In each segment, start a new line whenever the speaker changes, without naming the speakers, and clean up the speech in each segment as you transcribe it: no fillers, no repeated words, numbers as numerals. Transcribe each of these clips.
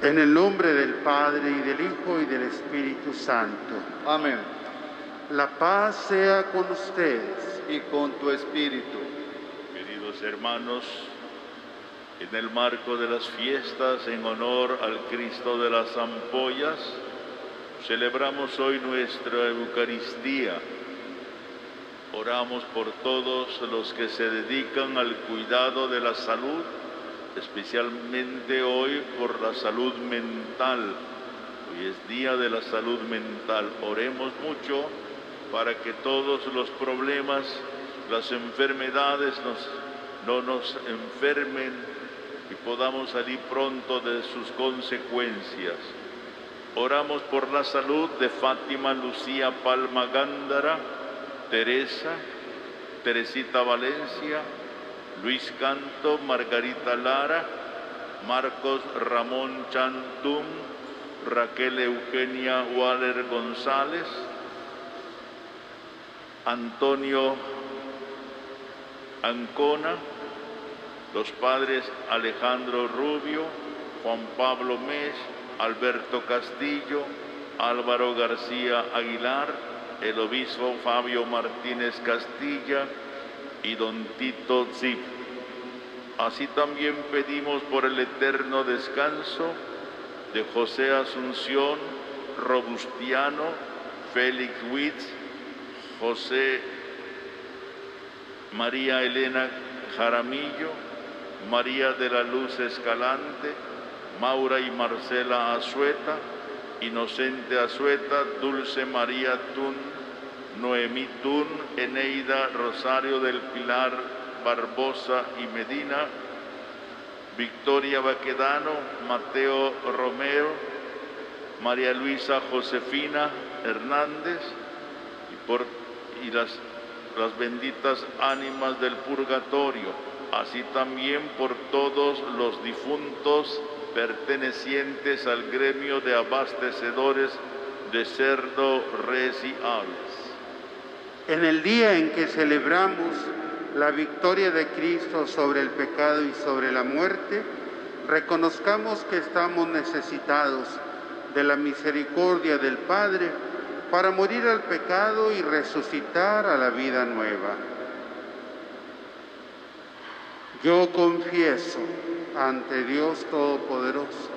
En el nombre del Padre, y del Hijo, y del Espíritu Santo.
Amén.
La paz sea con ustedes.
Y con tu espíritu.
Queridos hermanos, en el marco de las fiestas en honor al Cristo de las Ampollas, celebramos hoy nuestra Eucaristía. Oramos por todos los que se dedican al cuidado de la salud, especialmente hoy por la salud mental. Hoy es Día de la Salud Mental. Oremos mucho para que todos los problemas, las enfermedades no nos enfermen y podamos salir pronto de sus consecuencias. Oramos por la salud de Fátima Lucía Palma Gándara, Teresita Valencia, Luis Canto, Margarita Lara, Marcos Ramón Chantum, Raquel Eugenia Waller González, Antonio Ancona, los padres Alejandro Rubio, Juan Pablo Mes, Alberto Castillo, Álvaro García Aguilar, el obispo Fabio Martínez Castilla y don Tito Zip. Así también pedimos por el eterno descanso de José Asunción Robustiano, Félix Witz, José María Elena Jaramillo, María de la Luz Escalante, Maura y Marcela Azueta, Inocente Azueta, Dulce María Tun, Noemí Tun, Eneida Rosario del Pilar Barbosa y Medina, Victoria Baquedano, Mateo Romero, María Luisa Josefina Hernández y las benditas ánimas del purgatorio, así también por todos los difuntos pertenecientes al gremio de abastecedores de cerdo, res y aves.
En el día en que celebramos la victoria de Cristo sobre el pecado y sobre la muerte, reconozcamos que estamos necesitados de la misericordia del Padre para morir al pecado y resucitar a la vida nueva. Yo confieso ante Dios Todopoderoso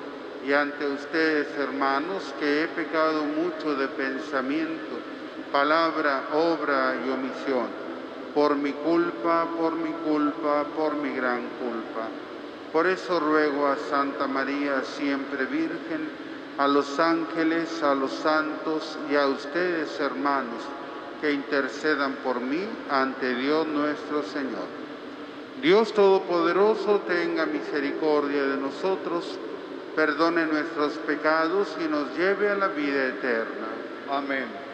y ante ustedes, hermanos, que he pecado mucho de pensamiento, palabra, obra y omisión, por mi culpa, por mi gran culpa. Por eso ruego a Santa María, siempre Virgen, a los ángeles, a los santos y a ustedes, hermanos, que intercedan por mí ante Dios nuestro Señor. Dios Todopoderoso tenga misericordia de nosotros, perdone nuestros pecados y nos lleve a la vida eterna.
Amén.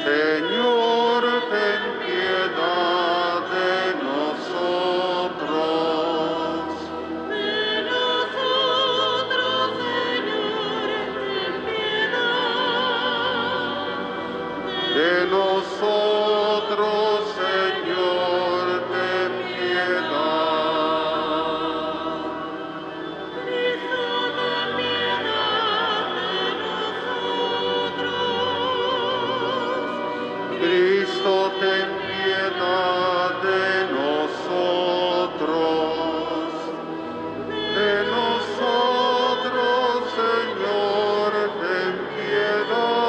Señor, ten piedad de nosotros.
De nosotros, Señor, ten piedad.
De nosotros, Señor, ten piedad.
Cristo, ten piedad de nosotros.
Cristo, ten piedad de nosotros. De nosotros, Señor, ten piedad.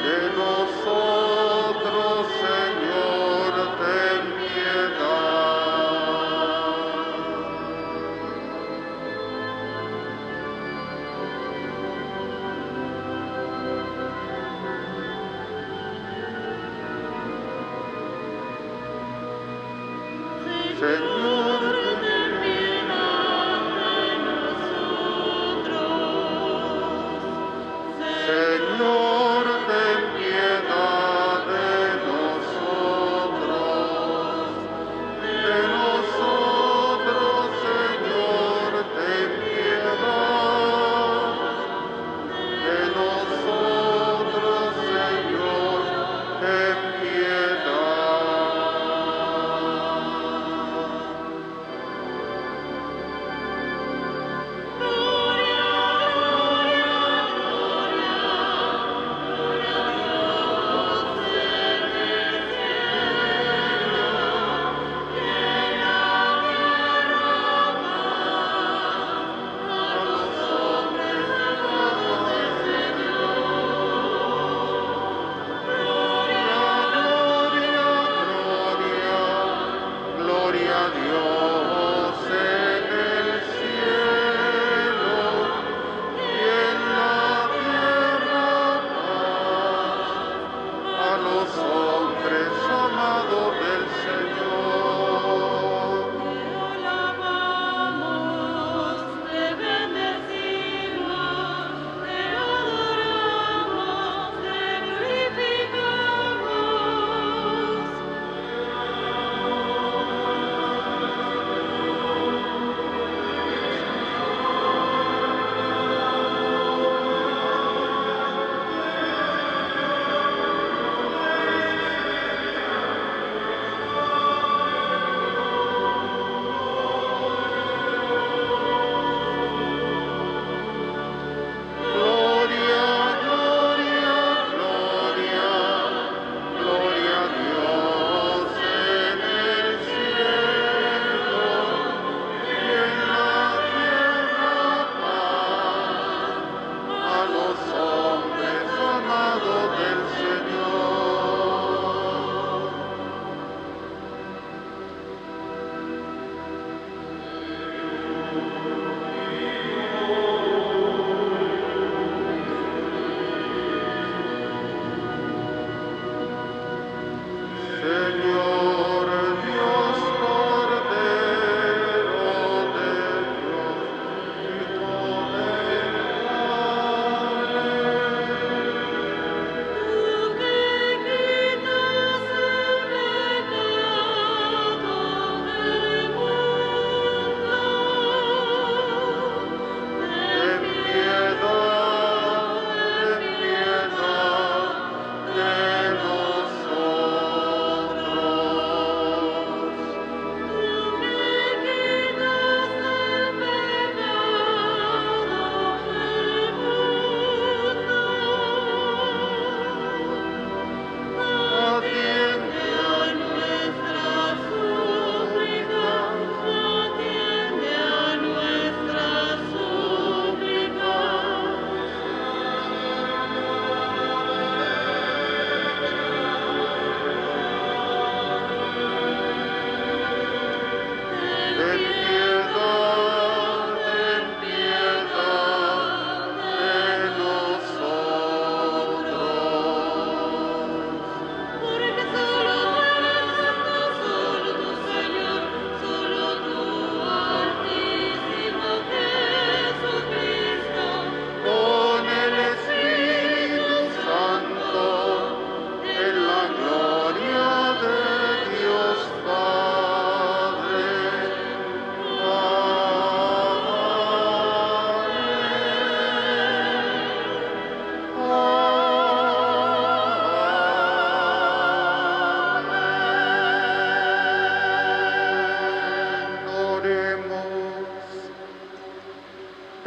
De nosotros, Señor, ten piedad. Señor,
ten piedad de nosotros.
Señor, ten piedad de nosotros.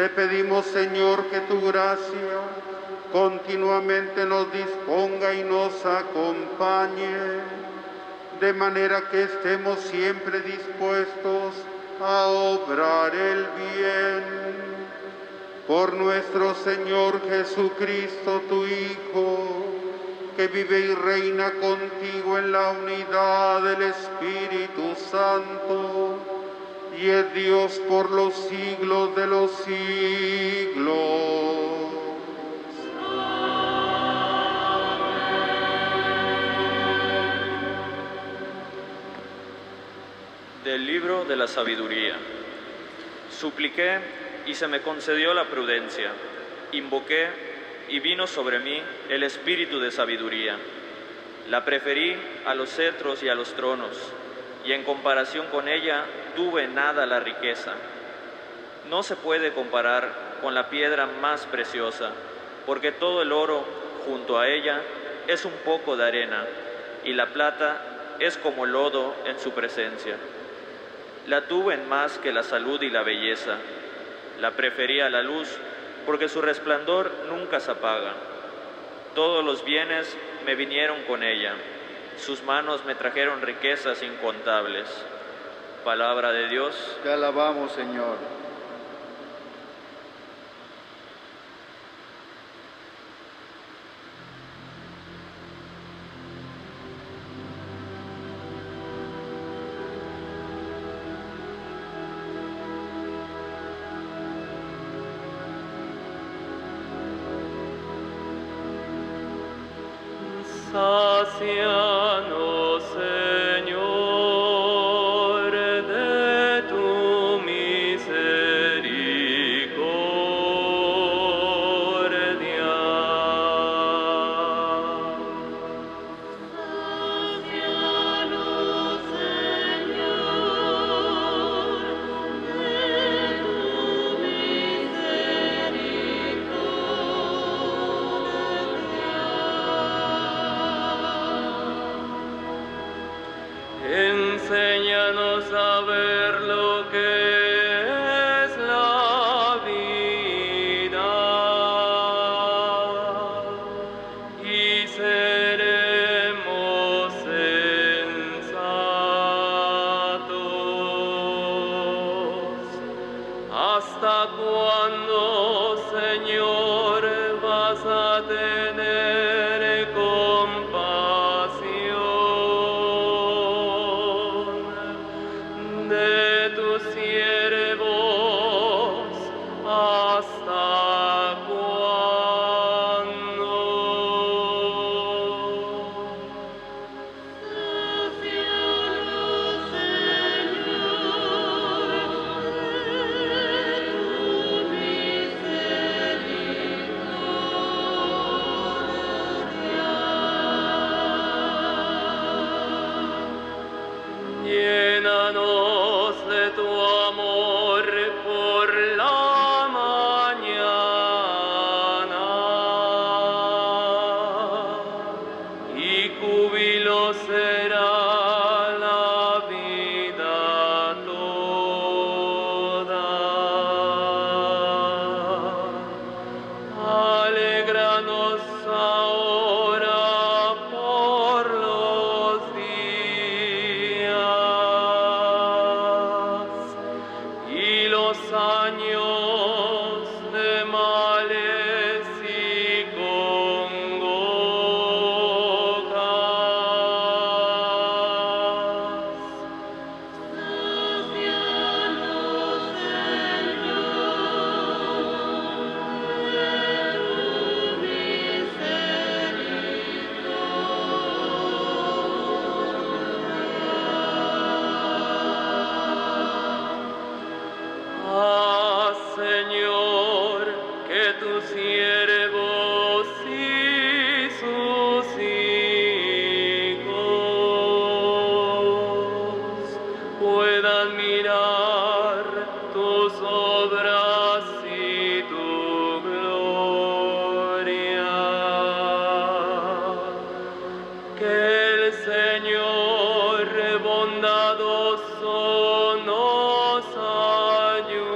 Te pedimos, Señor, que tu gracia continuamente nos disponga y nos acompañe, de manera que estemos siempre dispuestos a obrar el bien. Por nuestro Señor Jesucristo, tu Hijo, que vive y reina contigo en la unidad del Espíritu Santo, y es Dios por los siglos de los siglos.
Del libro de la sabiduría. Supliqué y se me concedió la prudencia. Invoqué y vino sobre mí el espíritu de sabiduría. La preferí a los cetros y a los tronos, y en comparación con ella tuve nada la riqueza. No se puede comparar con la piedra más preciosa, porque todo el oro junto a ella es un poco de arena, y la plata es como lodo en su presencia. La tuve en más que la salud y la belleza. La preferí a la luz, porque su resplandor nunca se apaga. Todos los bienes me vinieron con ella. Sus manos me trajeron riquezas incontables. Palabra de Dios.
Te alabamos, Señor.
Sácianos, Señor, de tu misericordia.
Sácianos, Señor, de tu
Enséñanos a ver lo que es la vida y seremos sensatos. ¿Hasta cuándo, Señor, vas a tener compasión de tus siervos? ¿Hasta cuándo?
Sácianos, Señor,
Llénanos de tu amor por la mañana y júbilo será la vida toda. Alégranos ahora por los días y los años de males y congojas.
sácianos,
Haz, Señor, que tus siervos y sus hijos puedan mirar tus obras y tu gloria. Que el Señor bondadoso nos ayude.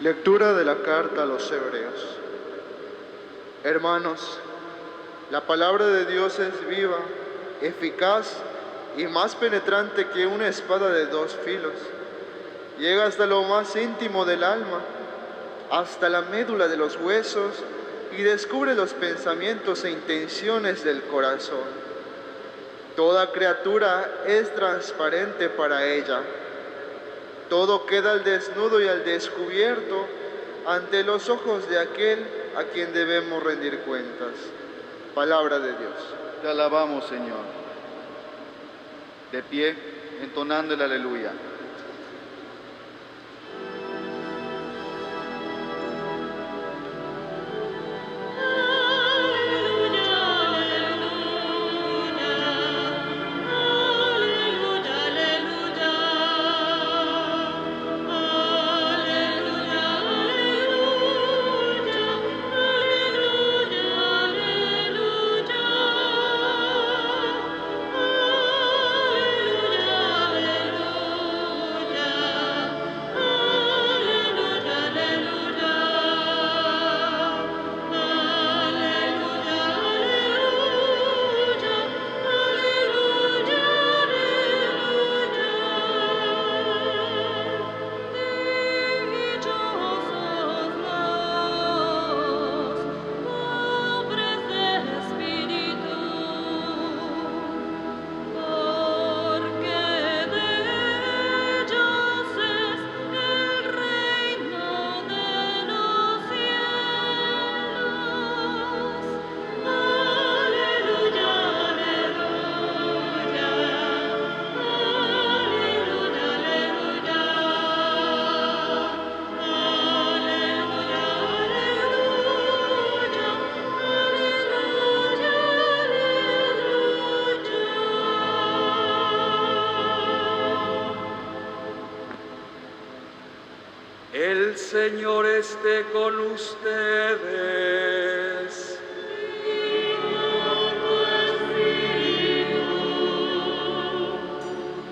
Lectura de la carta a los Hebreos. Hermanos, la palabra de Dios es viva, eficaz y más penetrante que una espada de dos filos. Llega hasta lo más íntimo del alma, hasta la médula de los huesos, y descubre los pensamientos e intenciones del corazón. Toda criatura es transparente para ella. Todo queda al desnudo y al descubierto ante los ojos de aquel a quien debemos rendir cuentas. Palabra de Dios.
Te alabamos, Señor. De pie, entonando el aleluya.
El Señor esté con ustedes.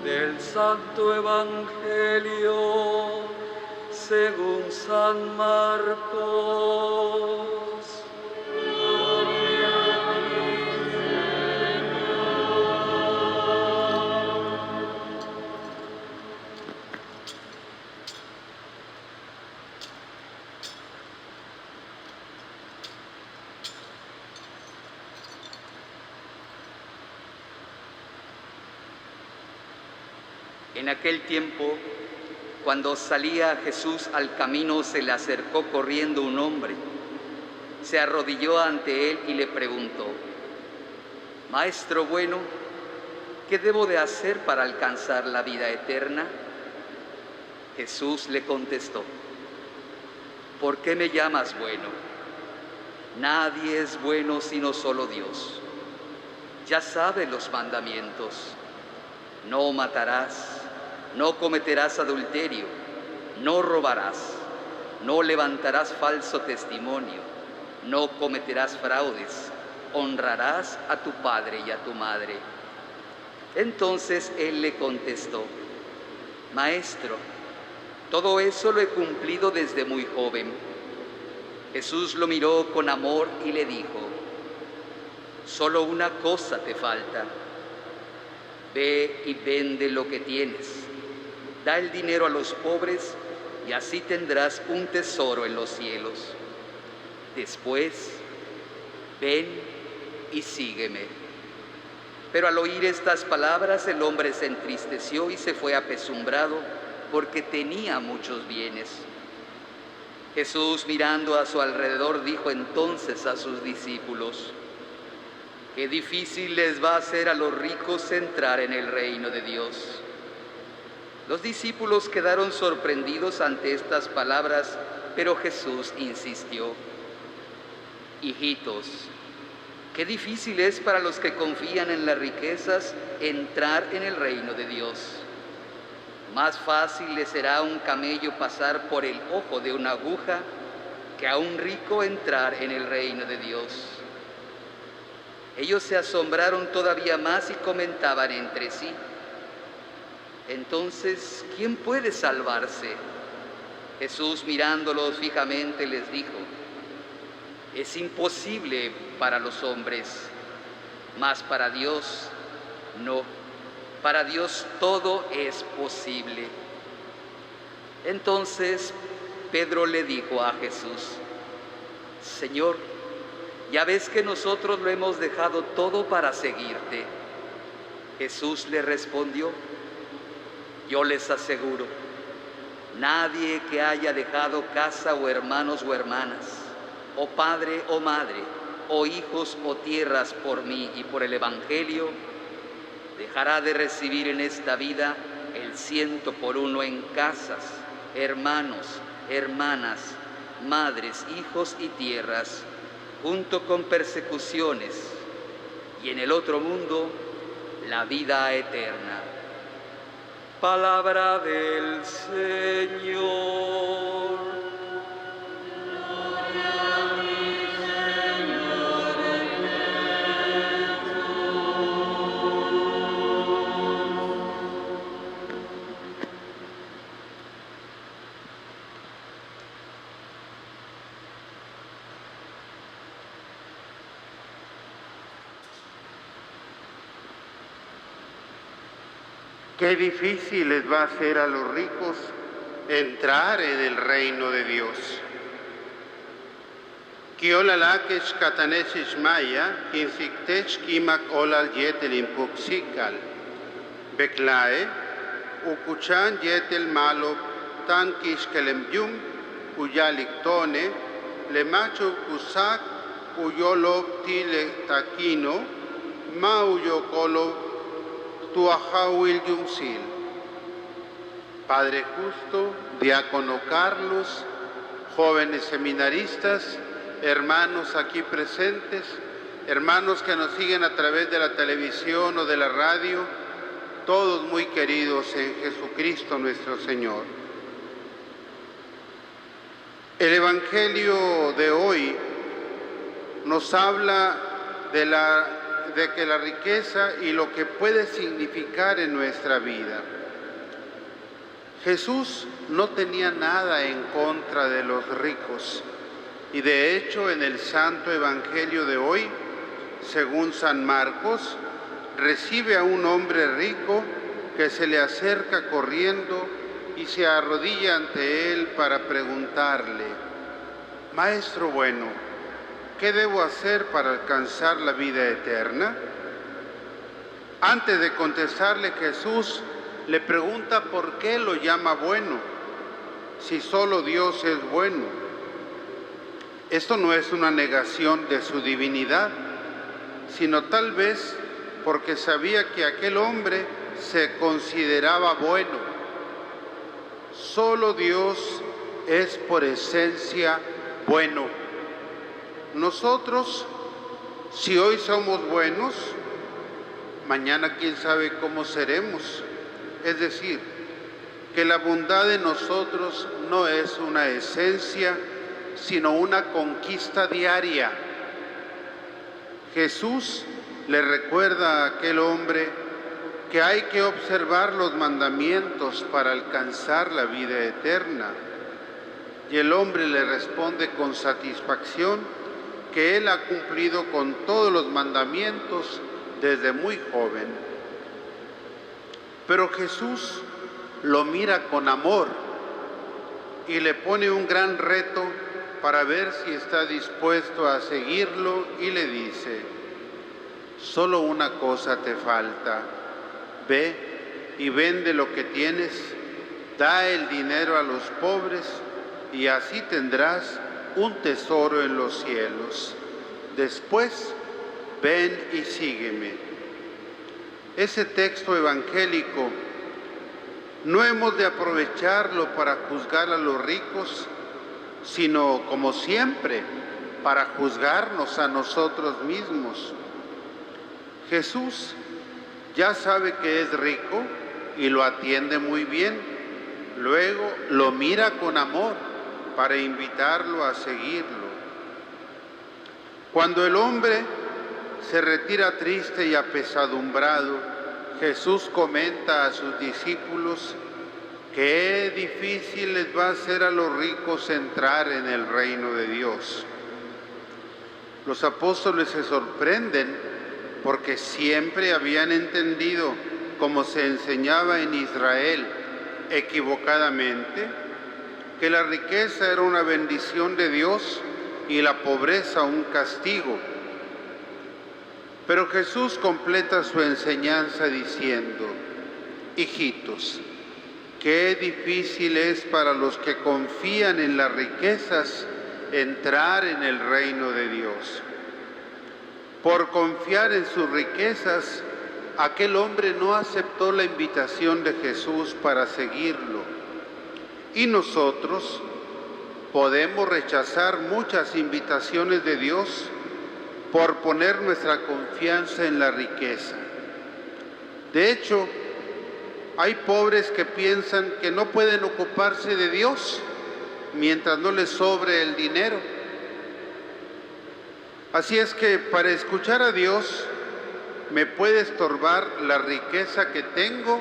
Del Santo Evangelio según San Marcos.
En aquel tiempo, cuando salía Jesús al camino, se le acercó corriendo un hombre. Se arrodilló ante él y le preguntó: Maestro bueno, ¿qué debo de hacer para alcanzar la vida eterna? Jesús le contestó: ¿por qué me llamas bueno? Nadie es bueno sino solo Dios. Ya sabes los mandamientos: no matarás, no cometerás adulterio, no robarás, no levantarás falso testimonio, no cometerás fraudes, honrarás a tu padre y a tu madre. Entonces él le contestó: Maestro, todo eso lo he cumplido desde muy joven. Jesús lo miró con amor y le dijo: solo una cosa te falta. Ve y vende lo que tienes, da el dinero a los pobres y así tendrás un tesoro en los cielos. Después, ven y sígueme. Pero al oír estas palabras, el hombre se entristeció y se fue apesumbrado porque tenía muchos bienes. Jesús, mirando a su alrededor, dijo entonces a sus discípulos: qué difícil les va a ser a los ricos entrar en el reino de Dios. Los discípulos quedaron sorprendidos ante estas palabras, pero Jesús insistió: hijitos, qué difícil es para los que confían en las riquezas entrar en el reino de Dios. Más fácil les será a un camello pasar por el ojo de una aguja que a un rico entrar en el reino de Dios. Ellos se asombraron todavía más y comentaban entre sí: entonces, ¿quién puede salvarse? Jesús, mirándolos fijamente, les dijo: es imposible para los hombres, mas para Dios no. Para Dios todo es posible. Entonces Pedro le dijo a Jesús: Señor, ya ves que nosotros lo hemos dejado todo para seguirte. Jesús le respondió: yo les aseguro, nadie que haya dejado casa o hermanos o hermanas, o padre o madre, o hijos o tierras por mí y por el Evangelio, dejará de recibir en esta vida el 100 por 1 en casas, hermanos, hermanas, madres, hijos y tierras, junto con persecuciones, y en el otro mundo la vida eterna.
Palabra del Señor.
Qué difícil les va a ser a los ricos entrar en el reino de Dios. Kiolalakech katanesh maya, kinsiktech kimak olal yetel impuksikal. Beklae, ukuchan yetel malo tan kishkelem yum, kuyaliktone, le macho kusak, uyolo tile taquino, mauyokolo Tuajahuil Yumsil. Padre Justo, Diácono Carlos, jóvenes seminaristas, hermanos aquí presentes, hermanos que nos siguen a través de la televisión o de la radio, todos muy queridos en Jesucristo nuestro Señor. El Evangelio de hoy nos habla de que la riqueza y lo que puede significar en nuestra vida. Jesús no tenía nada en contra de los ricos y de hecho en el Santo Evangelio de hoy, según San Marcos, recibe a un hombre rico que se le acerca corriendo y se arrodilla ante él para preguntarle: Maestro bueno, ¿qué debo hacer para alcanzar la vida eterna? Antes de contestarle, Jesús le pregunta por qué lo llama bueno, si solo Dios es bueno. Esto no es una negación de su divinidad, sino tal vez porque sabía que aquel hombre se consideraba bueno. Solo Dios es por esencia bueno. Nosotros, si hoy somos buenos, mañana quién sabe cómo seremos. Es decir, que la bondad de nosotros no es una esencia, sino una conquista diaria. Jesús le recuerda a aquel hombre que hay que observar los mandamientos para alcanzar la vida eterna. Y el hombre le responde con satisfacción que él ha cumplido con todos los mandamientos desde muy joven. Pero Jesús lo mira con amor y le pone un gran reto para ver si está dispuesto a seguirlo y le dice: solo una cosa te falta, ve y vende lo que tienes, da el dinero a los pobres y así tendrás un tesoro en los cielos. Después, ven y sígueme. Ese texto evangélico no hemos de aprovecharlo para juzgar a los ricos, sino, como siempre, para juzgarnos a nosotros mismos. Jesús ya sabe que es rico y lo atiende muy bien. Luego lo mira con amor para invitarlo a seguirlo. Cuando el hombre se retira triste y apesadumbrado, Jesús comenta a sus discípulos qué difícil les va a ser a los ricos entrar en el reino de Dios. Los apóstoles se sorprenden porque siempre habían entendido, como se enseñaba en Israel equivocadamente, que la riqueza era una bendición de Dios y la pobreza un castigo. Pero Jesús completa su enseñanza diciendo: hijitos, qué difícil es para los que confían en las riquezas entrar en el reino de Dios. Por confiar en sus riquezas, aquel hombre no aceptó la invitación de Jesús para seguirlo. Y nosotros podemos rechazar muchas invitaciones de Dios por poner nuestra confianza en la riqueza. De hecho, hay pobres que piensan que no pueden ocuparse de Dios mientras no les sobre el dinero. Así es que para escuchar a Dios me puede estorbar la riqueza que tengo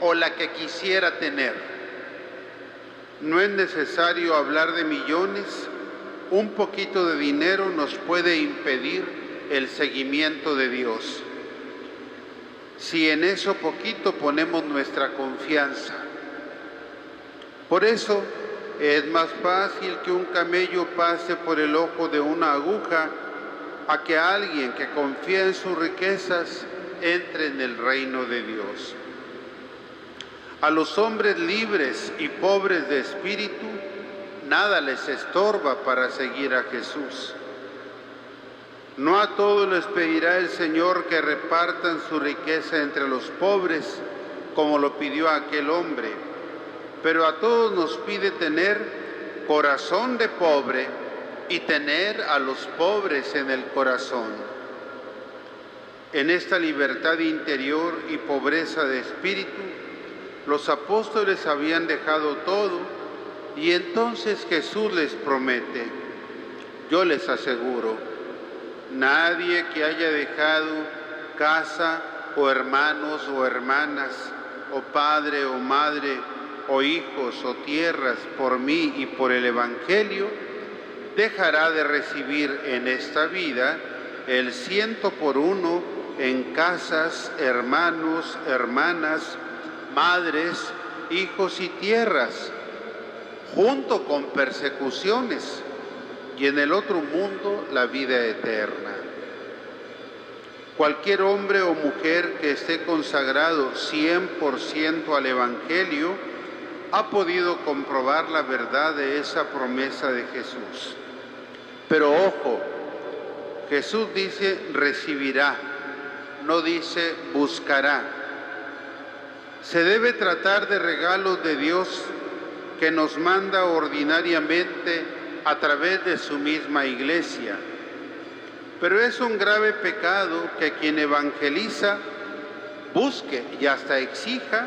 o la que quisiera tener. No es necesario hablar de millones, un poquito de dinero nos puede impedir el seguimiento de Dios, si en eso poquito ponemos nuestra confianza. Por eso es más fácil que un camello pase por el ojo de una aguja a que alguien que confía en sus riquezas entre en el reino de Dios. A los hombres libres y pobres de espíritu, nada les estorba para seguir a Jesús. No a todos les pedirá el Señor que repartan su riqueza entre los pobres, como lo pidió aquel hombre, pero a todos nos pide tener corazón de pobre y tener a los pobres en el corazón. En esta libertad interior y pobreza de espíritu, los apóstoles habían dejado todo y entonces Jesús les promete: yo les aseguro, nadie que haya dejado casa o hermanos o hermanas, o padre o madre, o hijos o tierras por mí y por el Evangelio, dejará de recibir en esta vida el 100% en casas, hermanos, hermanas, madres, hijos y tierras, junto con persecuciones, y en el otro mundo la vida eterna. Cualquier hombre o mujer que esté consagrado 100% al Evangelio ha podido comprobar la verdad de esa promesa de Jesús. Pero ojo, Jesús dice recibirá, no dice buscará. Se debe tratar de regalos de Dios que nos manda ordinariamente a través de su misma iglesia. Pero es un grave pecado que quien evangeliza busque y hasta exija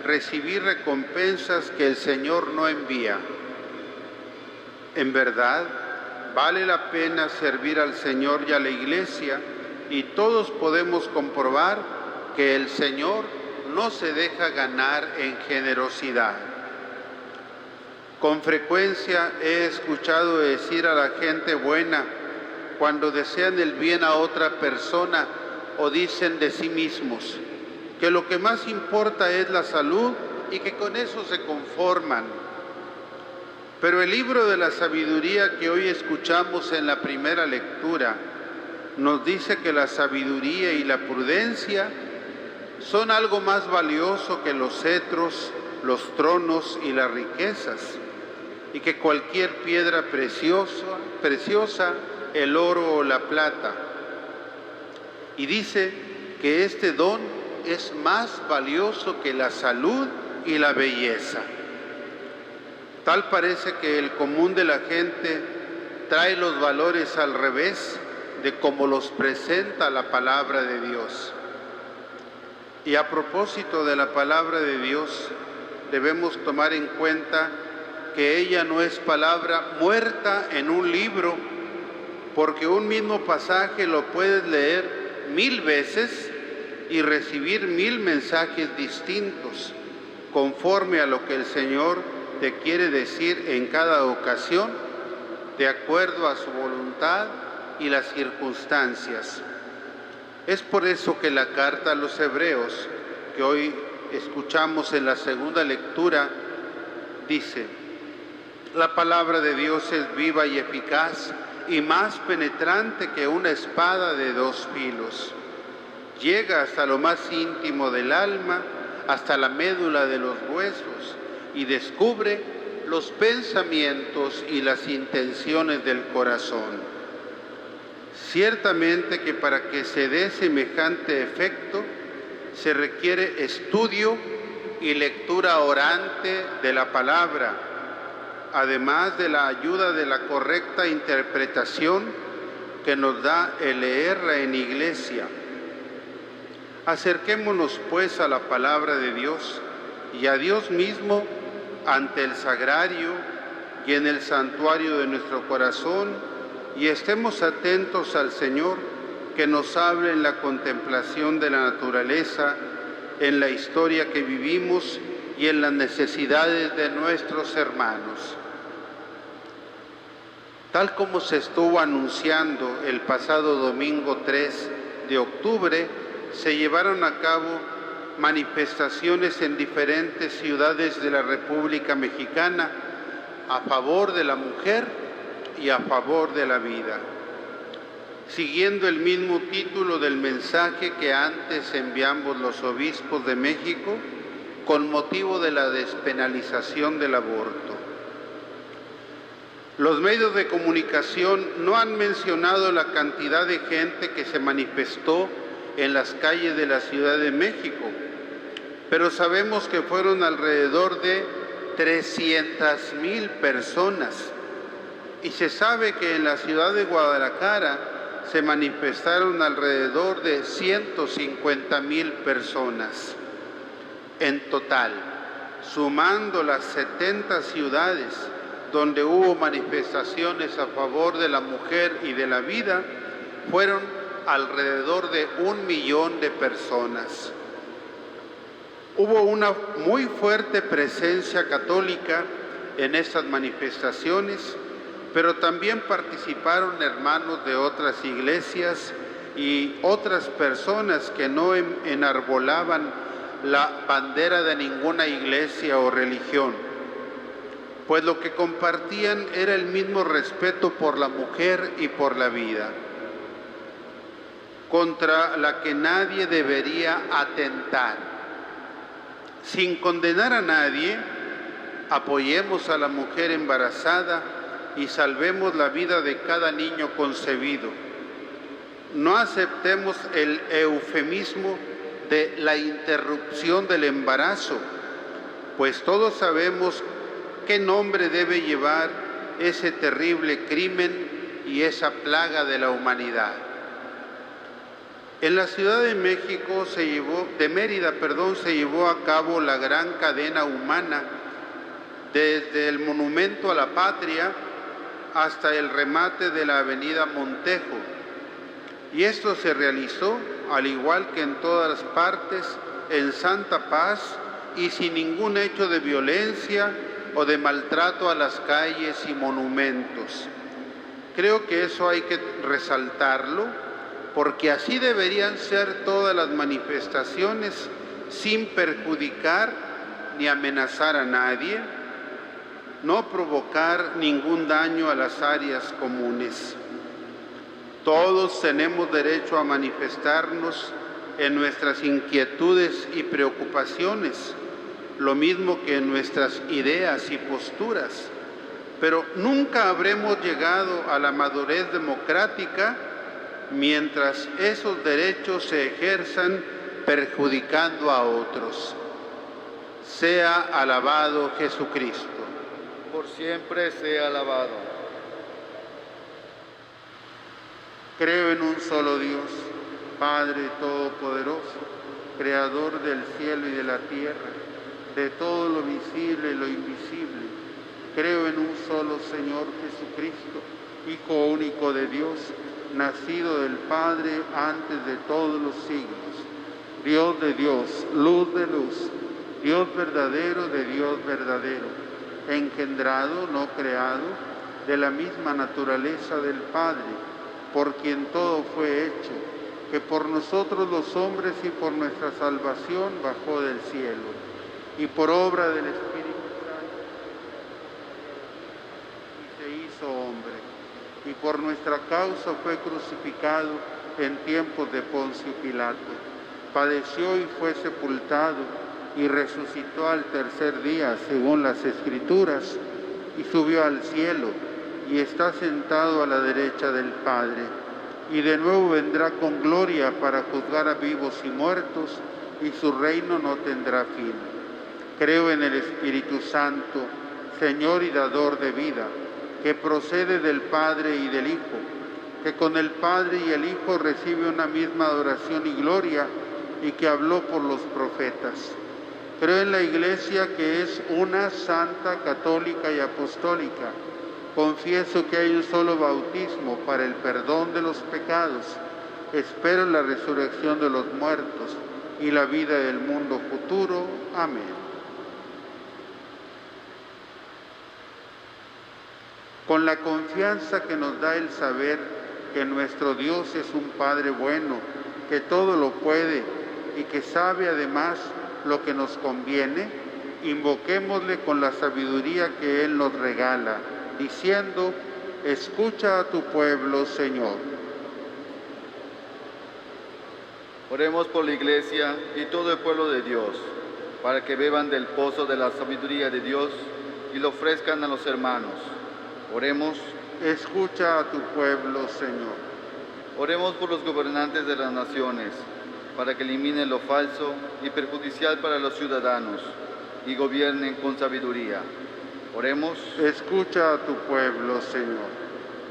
recibir recompensas que el Señor no envía. En verdad, vale la pena servir al Señor y a la iglesia, y todos podemos comprobar que el Señor no se deja ganar en generosidad. Con frecuencia he escuchado decir a la gente buena, cuando desean el bien a otra persona o dicen de sí mismos, que lo que más importa es la salud y que con eso se conforman. Pero el libro de la sabiduría que hoy escuchamos en la primera lectura nos dice que la sabiduría y la prudencia son algo más valioso que los cetros, los tronos y las riquezas, y que cualquier piedra preciosa, el oro o la plata. Y dice que este don es más valioso que la salud y la belleza. Tal parece que el común de la gente trae los valores al revés de cómo los presenta la palabra de Dios. Y a propósito de la palabra de Dios, debemos tomar en cuenta que ella no es palabra muerta en un libro, porque un mismo pasaje lo puedes leer 1000 veces y recibir 1000 mensajes distintos. conforme a lo que el Señor te quiere decir en cada ocasión, de acuerdo a su voluntad y las circunstancias. Es por eso que la carta a los Hebreos, que hoy escuchamos en la segunda lectura, dice: la palabra de Dios es viva y eficaz y más penetrante que una espada de dos filos. Llega hasta lo más íntimo del alma, hasta la médula de los huesos, y descubre los pensamientos y las intenciones del corazón. Ciertamente que para que se dé semejante efecto, se requiere estudio y lectura orante de la palabra, además de la ayuda de la correcta interpretación que nos da el leerla en iglesia. Acerquémonos pues a la palabra de Dios y a Dios mismo ante el sagrario y en el santuario de nuestro corazón, y estemos atentos al Señor que nos hable en la contemplación de la naturaleza, en la historia que vivimos y en las necesidades de nuestros hermanos. Tal como se estuvo anunciando el pasado domingo 3 de octubre, se llevaron a cabo manifestaciones en diferentes ciudades de la República Mexicana a favor de la mujer y a favor de la vida, siguiendo el mismo título del mensaje que antes enviamos los obispos de México con motivo de la despenalización del aborto. Los medios de comunicación no han mencionado la cantidad de gente que se manifestó en las calles de la Ciudad de México, pero sabemos que fueron alrededor de 300,000 personas, y se sabe que en la ciudad de Guadalajara se manifestaron alrededor de 150,000 personas. En total, sumando las 70 ciudades donde hubo manifestaciones a favor de la mujer y de la vida, fueron alrededor de 1 millón de personas. Hubo una muy fuerte presencia católica en estas manifestaciones, pero también participaron hermanos de otras iglesias y otras personas que no enarbolaban la bandera de ninguna iglesia o religión, pues lo que compartían era el mismo respeto por la mujer y por la vida, contra la que nadie debería atentar. Sin condenar a nadie, apoyemos a la mujer embarazada y salvemos la vida de cada niño concebido. No aceptemos el eufemismo de la interrupción del embarazo, pues todos sabemos qué nombre debe llevar ese terrible crimen y esa plaga de la humanidad. En la Ciudad de México de Mérida, se llevó a cabo la gran cadena humana, desde el Monumento a la Patria hasta el remate de la Avenida Montejo. Y esto se realizó, al igual que en todas las partes, en santa paz y sin ningún hecho de violencia o de maltrato a las calles y monumentos. Creo que eso hay que resaltarlo, porque así deberían ser todas las manifestaciones, sin perjudicar ni amenazar a nadie, no provocar ningún daño a las áreas comunes. Todos tenemos derecho a manifestarnos en nuestras inquietudes y preocupaciones, lo mismo que en nuestras ideas y posturas, pero nunca habremos llegado a la madurez democrática mientras esos derechos se ejerzan perjudicando a otros. Sea alabado Jesucristo.
Por siempre sea alabado.
Creo en un solo Dios, Padre Todopoderoso, Creador del cielo y de la tierra, de todo lo visible y lo invisible. Creo en un solo Señor Jesucristo, Hijo único de Dios, nacido del Padre antes de todos los siglos, Dios de Dios, luz de luz, Dios verdadero de Dios verdadero, engendrado, no creado, de la misma naturaleza del Padre, por quien todo fue hecho, que por nosotros los hombres y por nuestra salvación bajó del cielo, y por obra del Espíritu Santo y se hizo hombre, y por nuestra causa fue crucificado en tiempos de Poncio Pilato, padeció y fue sepultado, y resucitó al tercer día, según las Escrituras, y subió al cielo, y está sentado a la derecha del Padre, y de nuevo vendrá con gloria para juzgar a vivos y muertos, y su reino no tendrá fin. Creo en el Espíritu Santo, Señor y dador de vida, que procede del Padre y del Hijo, que con el Padre y el Hijo recibe una misma adoración y gloria, y que habló por los profetas. Creo en la Iglesia, que es una, santa, católica y apostólica. Confieso que hay un solo bautismo para el perdón de los pecados. Espero la resurrección de los muertos y la vida del mundo futuro. Amén. Con la confianza que nos da el saber que nuestro Dios es un Padre bueno, que todo lo puede y que sabe además lo que nos conviene, invoquémosle con la sabiduría que Él nos regala, diciendo: escucha a tu pueblo, Señor.
Oremos por la Iglesia y todo el pueblo de Dios, para que beban del pozo de la sabiduría de Dios y lo ofrezcan a los hermanos. Oremos.
Escucha a tu pueblo, Señor.
Oremos por los gobernantes de las naciones, para que eliminen lo falso y perjudicial para los ciudadanos y gobiernen con sabiduría. Oremos.
Escucha a tu pueblo, Señor.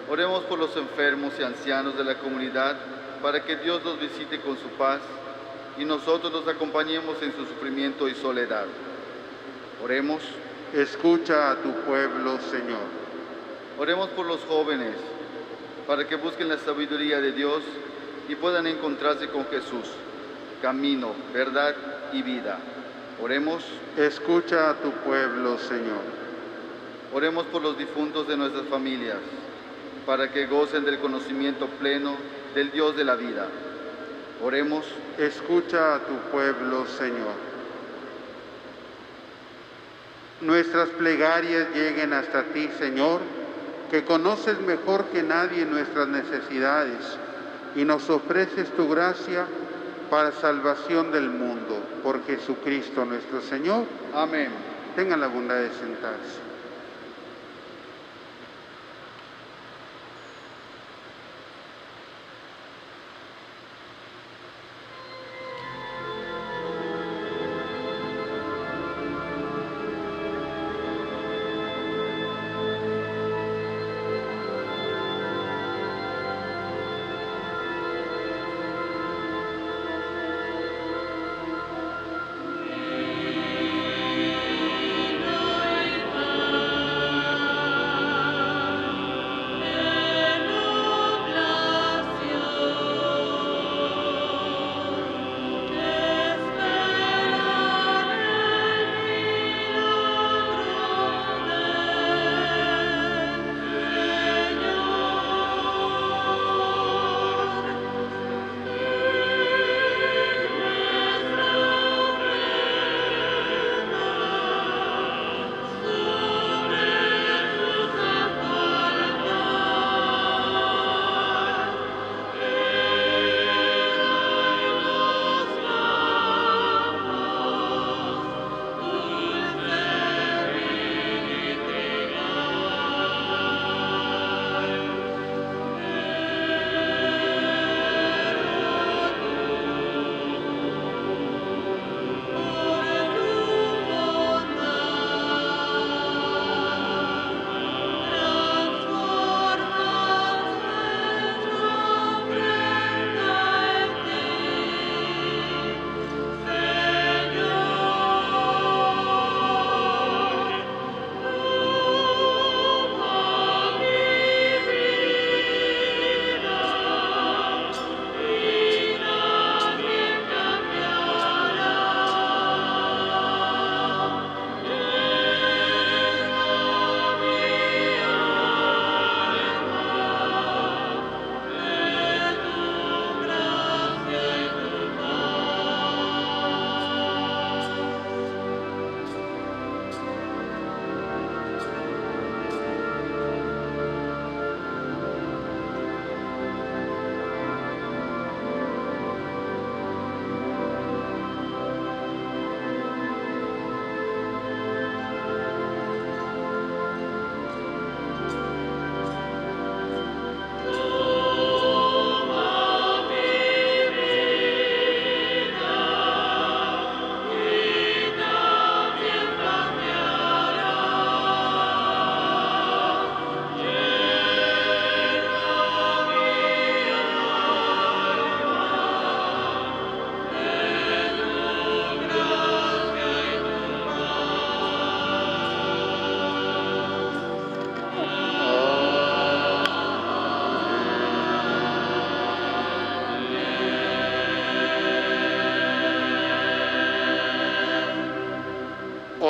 Oremos por los enfermos y ancianos de la comunidad, para que Dios los visite con su paz y nosotros los acompañemos en su sufrimiento y soledad. Oremos.
Escucha a tu pueblo, Señor.
Oremos por los jóvenes, para que busquen la sabiduría de Dios y puedan encontrarse con Jesús, camino, verdad y vida. Oremos.
Escucha a tu pueblo, Señor.
Oremos por los difuntos de nuestras familias, para que gocen del conocimiento pleno del Dios de la vida. Oremos.
Escucha a tu pueblo, Señor. Nuestras plegarias lleguen hasta ti, Señor, que conoces mejor que nadie nuestras necesidades y nos ofreces tu gracia para salvación del mundo. Por Jesucristo nuestro Señor.
Amén.
Tengan la bondad de sentarse.
Vino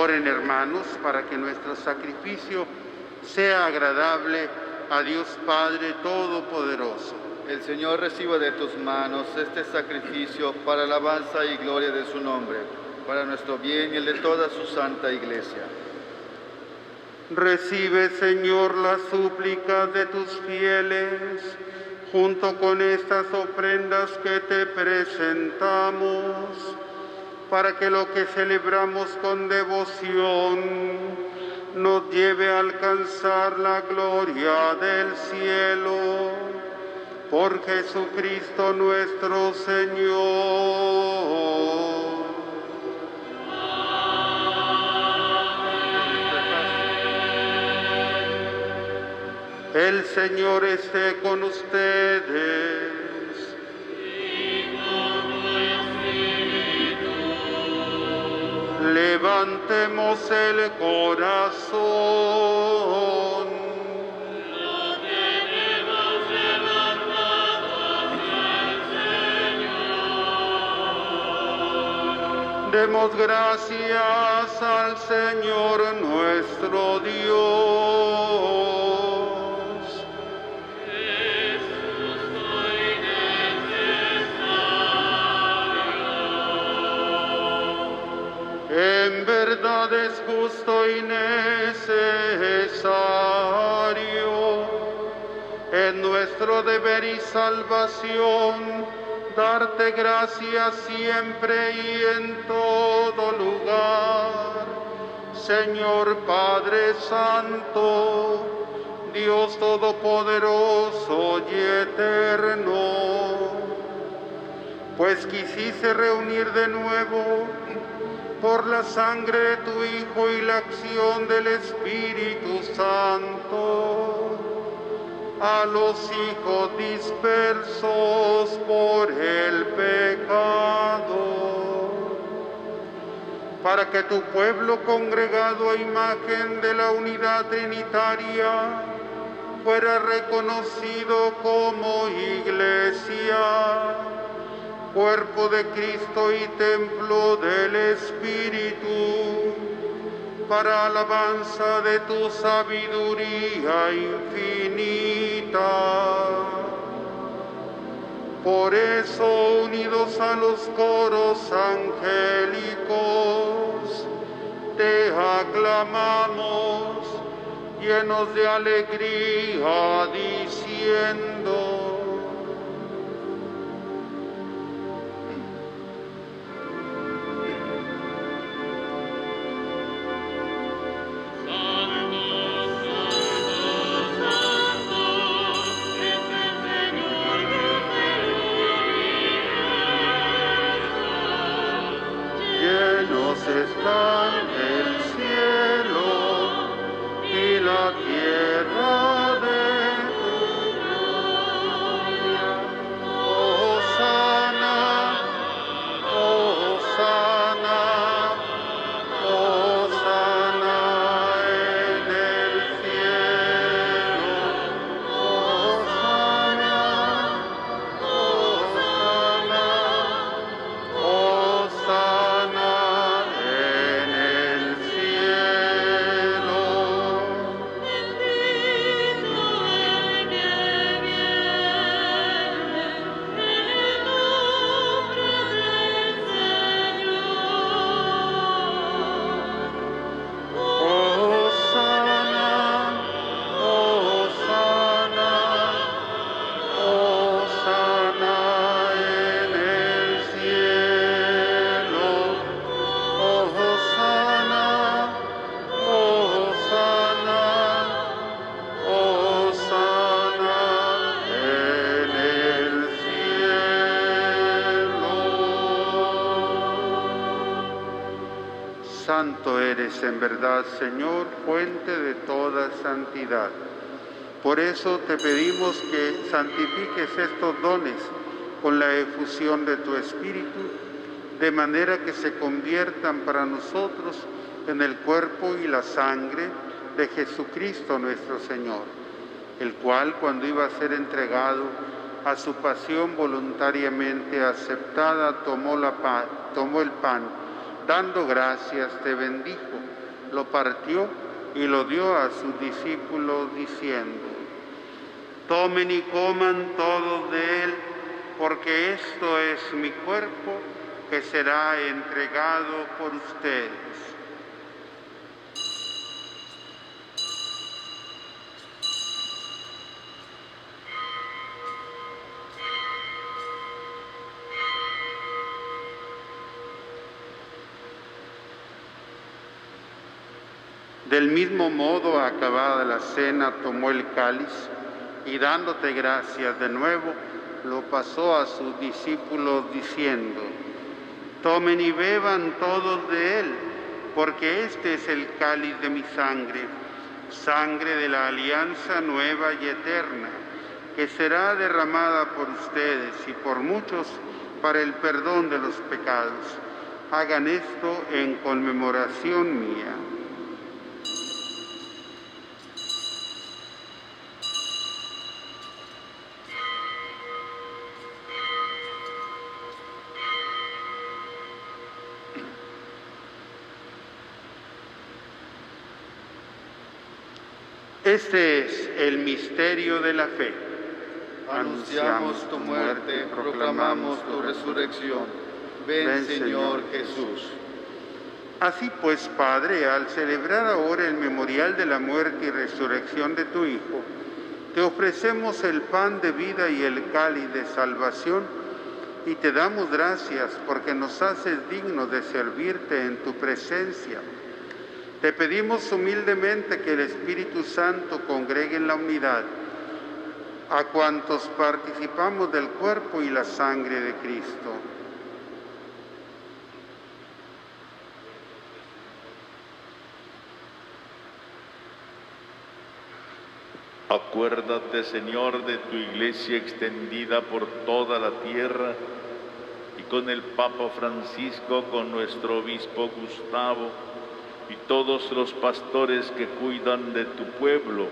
Oren, hermanos, para que nuestro sacrificio sea agradable a Dios Padre Todopoderoso.
El Señor reciba de tus manos este sacrificio para alabanza y gloria de su nombre, para nuestro bien y el de toda su santa Iglesia.
Recibe, Señor, las súplicas de tus fieles, junto con estas ofrendas que te presentamos, para que lo que celebramos con devoción nos lleve a alcanzar la gloria del cielo. Por Jesucristo nuestro Señor. El Señor esté con ustedes. Levantemos el corazón. Demos gracias al Señor nuestro Dios. En verdad es justo y necesario, es nuestro deber y salvación, darte gracias siempre y en todo lugar. Señor Padre Santo, Dios Todopoderoso y Eterno, pues quisiste reunir de nuevo por la sangre de tu Hijo y la acción del Espíritu Santo a los hijos dispersos por el pecado, para que tu pueblo congregado a imagen de la unidad trinitaria fuera reconocido como iglesia, cuerpo de Cristo y templo del Espíritu, para alabanza de tu sabiduría infinita. Por eso, unidos a los coros angélicos, te aclamamos, llenos de alegría, diciendo: están el cielo y la tierra de tu gloria. Hosana, Hosana, Hosana en el cielo. Hosana, Hosana, Hosana. Santo eres en verdad, Señor, fuente de toda santidad. Por eso te pedimos que santifiques estos dones con la efusión de tu Espíritu, de manera que se conviertan para nosotros en el cuerpo y la sangre de Jesucristo nuestro Señor, el cual, cuando iba a ser entregado a su pasión voluntariamente aceptada, tomó el pan, dando gracias, te bendijo, lo partió y lo dio a sus discípulos diciendo: tomen y coman todos de él, porque esto es mi cuerpo que será entregado por ustedes. Del mismo modo, acabada la cena, tomó el cáliz y dándote gracias de nuevo, lo pasó a sus discípulos diciendo: tomen y beban todos de él, porque este es el cáliz de mi sangre, sangre de la alianza nueva y eterna, que será derramada por ustedes y por muchos para el perdón de los pecados. Hagan esto en conmemoración mía. Este es el misterio de la fe.
Anunciamos tu muerte, proclamamos tu resurrección. Ven, Señor Jesús.
Así pues, Padre, al celebrar ahora el memorial de la muerte y resurrección de tu Hijo, te ofrecemos el pan de vida y el cáliz de salvación, y te damos gracias porque nos haces dignos de servirte en tu presencia. Te pedimos humildemente que el Espíritu Santo congregue en la unidad a cuantos participamos del cuerpo y la sangre de Cristo.
Acuérdate, Señor, de tu iglesia extendida por toda la tierra y con el Papa Francisco, con nuestro obispo Gustavo y todos los pastores que cuidan de tu pueblo.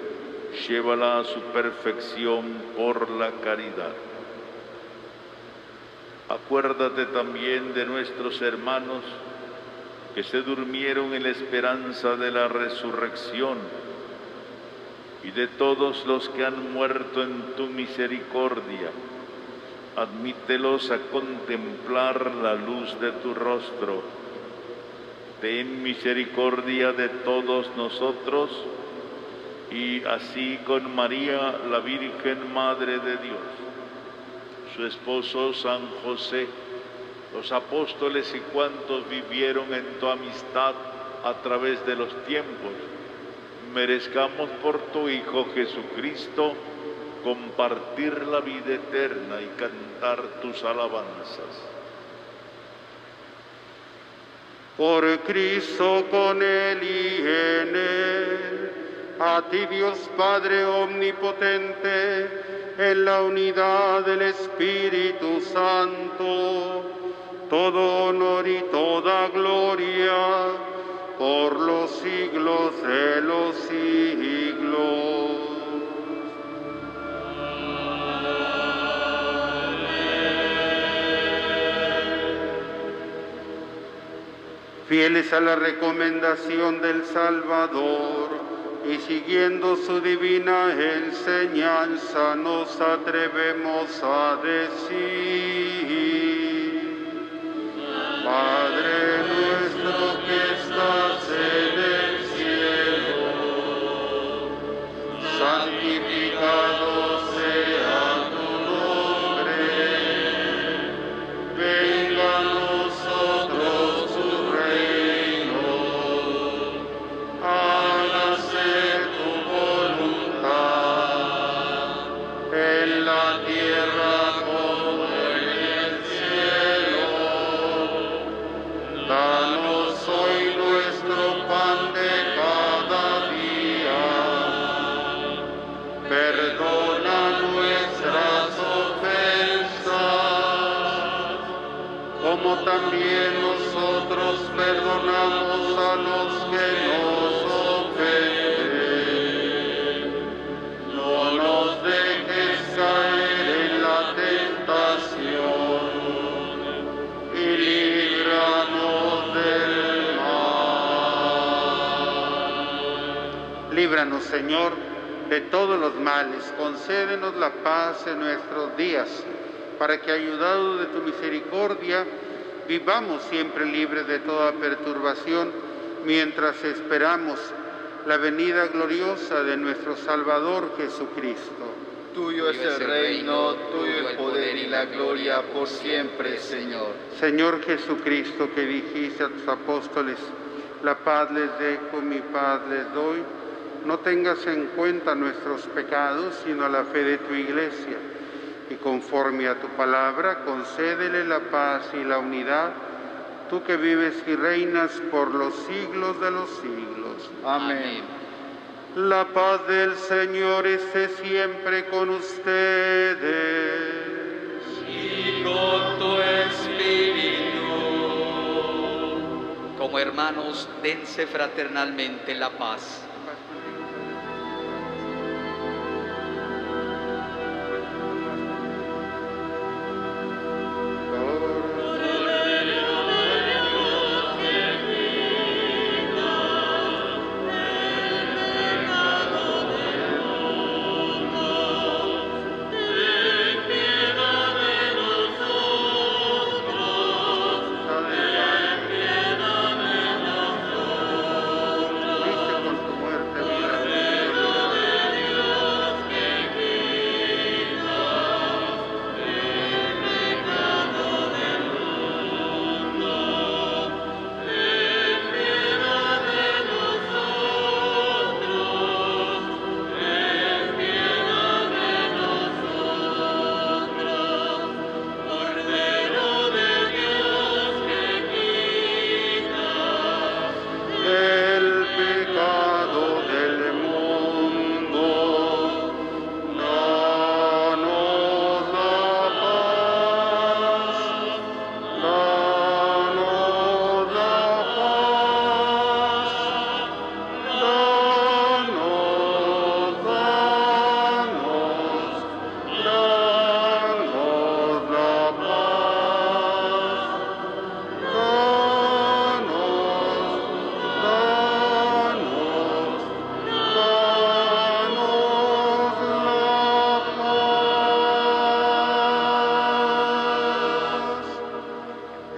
Llévala a su perfección por la caridad. Acuérdate también de nuestros hermanos que se durmieron en la esperanza de la resurrección y de todos los que han muerto en tu misericordia. Admítelos a contemplar la luz de tu rostro. Ten misericordia de todos nosotros, y así con María, la Virgen Madre de Dios, su esposo San José, los apóstoles y cuantos vivieron en tu amistad a través de los tiempos, merezcamos por tu Hijo Jesucristo compartir la vida eterna y cantar tus alabanzas.
Por Cristo, con Él y en Él, a ti Dios Padre omnipotente, en la unidad del Espíritu Santo, todo honor y toda gloria, por los siglos de los siglos. Fieles a la recomendación del Salvador y siguiendo su divina enseñanza, nos atrevemos a decir: Padre nuestro que estás en el cielo, santificado sea tu nombre, venga a nosotros tu reino, hágase tu voluntad en la tierra como en el cielo. Danos hoy nuestro pan de cada día, perdona nuestras ofensas, como también nosotros perdonamos a los que nos ofenden. No nos dejes caer en la tentación y líbranos del mal. Líbranos, Señor, de todos los males. Concédenos la paz en nuestros días, para que, ayudados de tu misericordia, vivamos siempre libres de toda perturbación, mientras esperamos la venida gloriosa de nuestro Salvador Jesucristo.
Tuyo es el reino, tuyo el poder y la gloria por siempre, Señor.
Señor Jesucristo, que dijiste a tus apóstoles, la paz les dejo, mi paz les doy, no tengas en cuenta nuestros pecados, sino la fe de tu Iglesia. Y conforme a tu palabra, concédele la paz y la unidad, tú que vives y reinas por los siglos de los siglos.
Amén.
La paz del Señor esté siempre con ustedes.
Y con tu espíritu.
Como hermanos, dense fraternalmente la paz.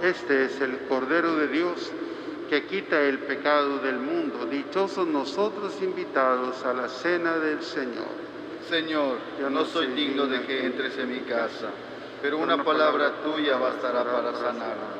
Este es el Cordero de Dios que quita el pecado del mundo. Dichosos nosotros invitados a la cena del Señor.
Señor, yo no soy digno de que entres en mi casa, pero una palabra tuya bastará para sanarme.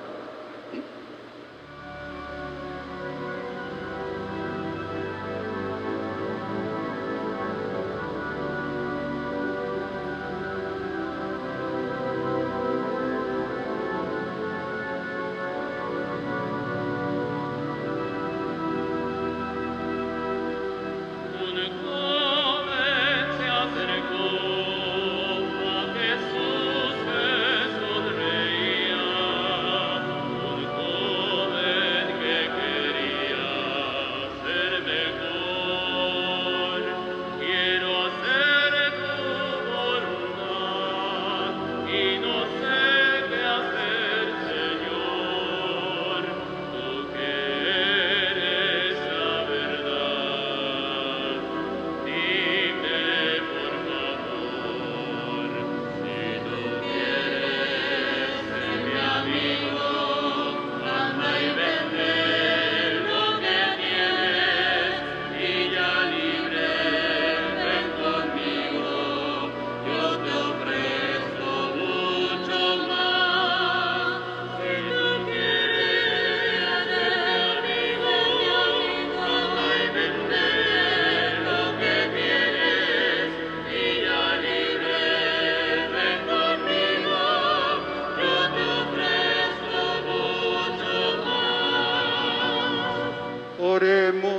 Oremos.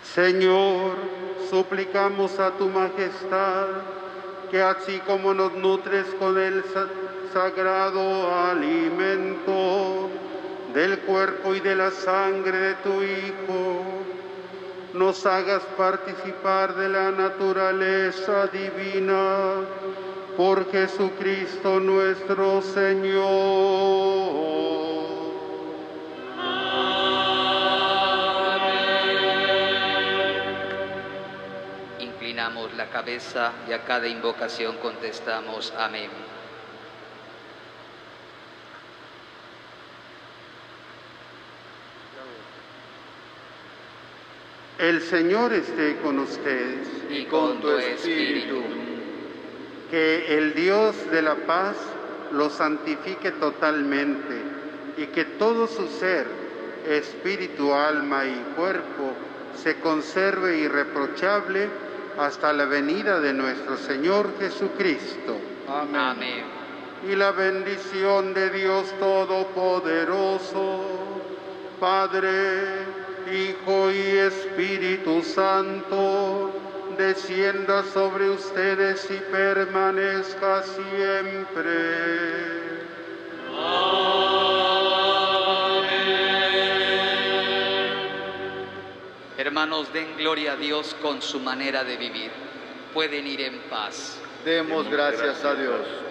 Señor, suplicamos a tu majestad que así como nos nutres con el sagrado alimento del cuerpo y de la sangre de tu Hijo, nos hagas participar de la naturaleza divina por Jesucristo nuestro Señor.
Amén.
la cabeza y a cada invocación contestamos amén.
El Señor esté con ustedes.
Y con tu espíritu.
Que el Dios de la paz los santifique totalmente y que todo su ser, espíritu, alma y cuerpo, se conserve irreprochable hasta la venida de nuestro Señor Jesucristo.
Amén.
Amén.
Y la bendición de Dios Todopoderoso, Padre, Hijo y Espíritu Santo, descienda sobre ustedes y permanezca siempre.
Hermanos, den gloria a Dios con su manera de vivir. Pueden ir en paz.
Demos gracias a Dios.